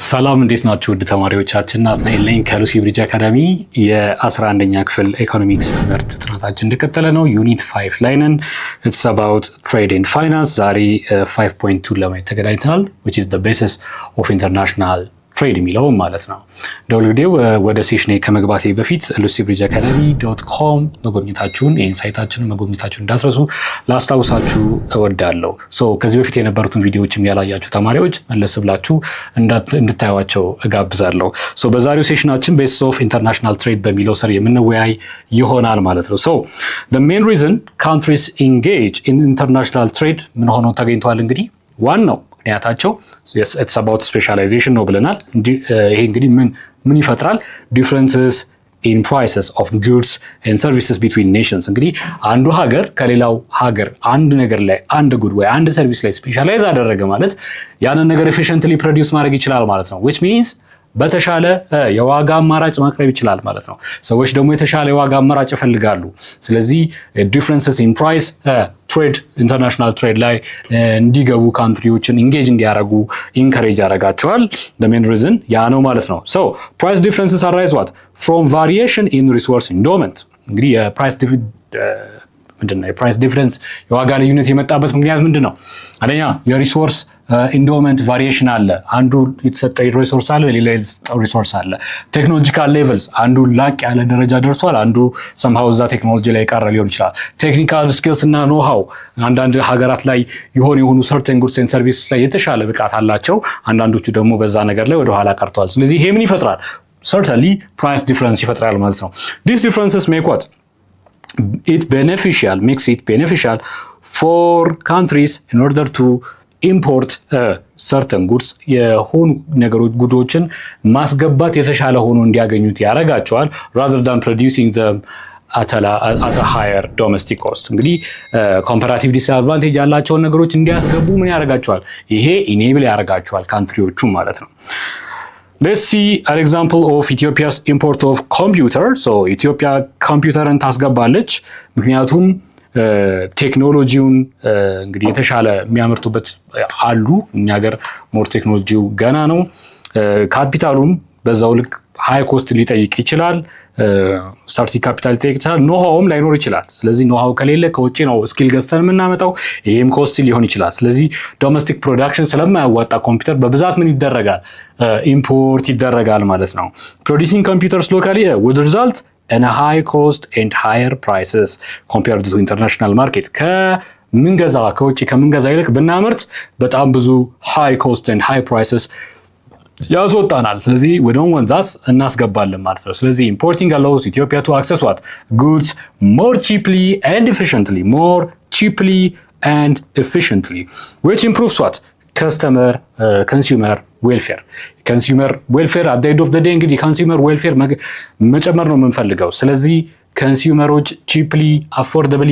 ሰላም እንዴት ናችሁ? ውድ ተማሪዎቻችን ናትናኤል ነኝ ከሉሲ ብሪጅ አካዳሚ የ11ኛ ክፍል ኢኮኖሚክስ ትምህርት ጥናታችን እንደቀጠለ ነው። ዩኒት 5 ላይ ነን። It's about trade and finance። ዛሬ 5.2 ለማየት ተገናኝተናል which is the basis of international trade የሚለው ማለት ነው። ደውልግዴው ወደ ሴሽኔ ከመግባቴ በፊት lucyBridgeacademy.com መጎብኘታችሁን ኢንሳይታችንን መጎብኘታችሁን እንዳትረሱ ላስታውሳችሁ እወዳለሁ። ከዚህ በፊት የነበሩትን ቪዲዮዎችም ያላያችሁ ተማሪዎች መለስ ብላችሁ እንድታዩዋቸው እጋብዛለሁ። በዛሬው ሴሽናችን ቤሲስ ኦፍ ኢንተርናሽናል ትሬድ በሚለው ስር የምንወያይ ይሆናል ማለት ነው። the main reason countries engage in international trade ምን ሆነው ተገኝተዋል? እንግዲህ ዋናው ምክንያታቸው it's about specialization ነው ብለናል። ይሄ እንግዲህ ምን ይፈጥራል? differences in prices of goods and services between nations። እንግዲህ አንዱ ሀገር ከሌላው ሀገር አንድ ነገር ላይ አንድ ጉድ ወይ አንድ ሰርቪስ ላይ ስፔሻላይዝ አደረገ ማለት ያንን ነገር efficiently produce ማድረግ ይችላል ማለት ነው። which means በተሻለ የዋጋ አማራጭ ማቅረብ ይችላል ማለት ነው። ሰዎች ደግሞ የተሻለ የዋጋ አማራጭ ይፈልጋሉ። ስለዚህ differences in price ትሬድ ኢንተርናሽናል ትሬድ ላይ እንዲገቡ ካንትሪዎችን ኢንጌጅ እንዲያደርጉ ኢንከሬጅ ያደርጋቸዋል። the main reason ያ ነው ማለት ነው። price differences arise what from variation in resource endowment። እንግዲህ የፕራይስ ዲፍረንስ የዋጋ ልዩነት የመጣበት ምክንያት ምንድን ነው? አንደኛ የሪሶርስ ኢንዶመንት ቫሪዬሽን አለ። አንዱ የተሰጠ ሪሶርስ አለ፣ ሌላ የተሰጠው ሪሶርስ አለ። ቴክኖሎጂካል ሌቭልስ አንዱ ላቅ ያለ ደረጃ ደርሷል፣ አንዱ ሰምሃው እዛ ቴክኖሎጂ ላይ ቀረ ሊሆን ይችላል። ቴክኒካል ስኪልስ እና ኖሃው አንዳንድ ሀገራት ላይ የሆኑ ሰርተን ጉድስ ኤንድ ሰርቪስ ላይ የተሻለ ብቃት አላቸው፣ አንዳንዶቹ ደግሞ በዛ ነገር ላይ ወደ ኋላ ቀርተዋል። ስለዚህ ይሄ ምን ይፈጥራል? certainly price difference ይፈጥራል ማለት ነው። these differences make what makes it beneficial for countries in order to import certain goods የሆኑ ነገሮች ጉዶችን ማስገባት የተሻለ ሆኖ እንዲያገኙት ያደርጋቸዋል rather than producing them at a higher domestic cost። እንግዲህ comparative disadvantage ያላቸውን ነገሮች እንዲያስገቡ ምን ያደርጋቸዋል? ይሄ enable ያደርጋቸዋል ካንትሪዎቹ ማለት ነው። Let's see an example of Ethiopia's import of computer. ኢትዮጵያ ኮምፒውተርን ታስገባለች ምክንያቱም ቴክኖሎጂውን እንግዲህ የተሻለ የሚያመርቱበት አሉ። እኛ ሀገር ሞር ቴክኖሎጂው ገና ነው። ካፒታሉም በዛው ልክ ሃይ ኮስት ሊጠይቅ ይችላል። ስታርቲንግ ካፒታል ሊጠይቅ ይችላል። ኖሃውም ላይኖር ይችላል። ስለዚህ ኖሃው ከሌለ ከውጪ ነው ስኪል ገዝተን የምናመጣው። ይሄም ኮስት ሊሆን ይችላል። ስለዚህ ዶሜስቲክ ፕሮዳክሽን ስለማያዋጣ ኮምፒውተር በብዛት ምን ይደረጋል? ኢምፖርት ይደረጋል ማለት ነው። ፕሮዲዩሲንግ ኮምፒውተርስ ሎካሊ would result in a high cost and higher prices compared to international market። ከውጪ ከምንገዛ ይልቅ ብናመርት በጣም ብዙ high cost and high prices ያስወጣናል። ስለዚህ we don't want that እናስገባለን ማለት ነው። ስለዚህ importing allows Ethiopia to access what goods more cheaply and efficiently which improves what consumer welfare at the end of the day እንግዲህ consumer welfare መጨመር ነው የምንፈልገው። ስለዚህ ኮንሱመሮች ቺፕሊ አፎርደብሊ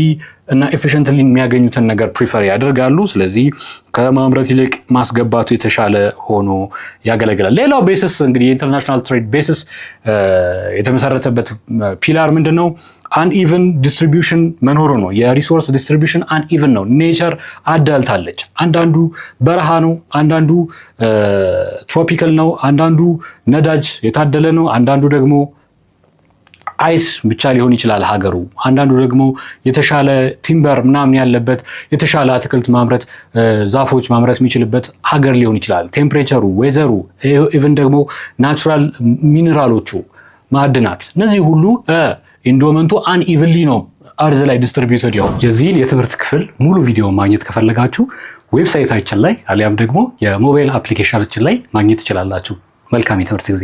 እና ኤፊሽንትሊ የሚያገኙትን ነገር ፕሪፈር ያደርጋሉ። ስለዚህ ከማምረት ይልቅ ማስገባቱ የተሻለ ሆኖ ያገለግላል። ሌላው ቤሲስ እንግዲህ የኢንተርናሽናል ትሬድ ቤሲስ የተመሰረተበት ፒላር ምንድነው? አንኢቨን ዲስትሪቢዩሽን መኖሩ ነው። የሪሶርስ ዲስትሪቢዩሽን አንኢቨን ነው። ኔቸር አዳልታለች። አንዳንዱ በረሃ ነው፣ አንዳንዱ ትሮፒካል ነው፣ አንዳንዱ ነዳጅ የታደለ ነው፣ አንዳንዱ ደግሞ አይስ ብቻ ሊሆን ይችላል ሀገሩ። አንዳንዱ ደግሞ የተሻለ ቲምበር ምናምን ያለበት የተሻለ አትክልት ማምረት ዛፎች ማምረት የሚችልበት ሀገር ሊሆን ይችላል። ቴምፕሬቸሩ፣ ዌዘሩ፣ ኢቭን ደግሞ ናቹራል ሚነራሎቹ፣ ማዕድናት፣ እነዚህ ሁሉ ኢንዶመንቱ አንኢቭንሊ ነው አርዝ ላይ ዲስትሪቢዩትድ ያው። የዚህን የትምህርት ክፍል ሙሉ ቪዲዮ ማግኘት ከፈለጋችሁ ዌብሳይታችን ላይ አሊያም ደግሞ የሞባይል አፕሊኬሽናችን ላይ ማግኘት ትችላላችሁ። መልካም የትምህርት ጊዜ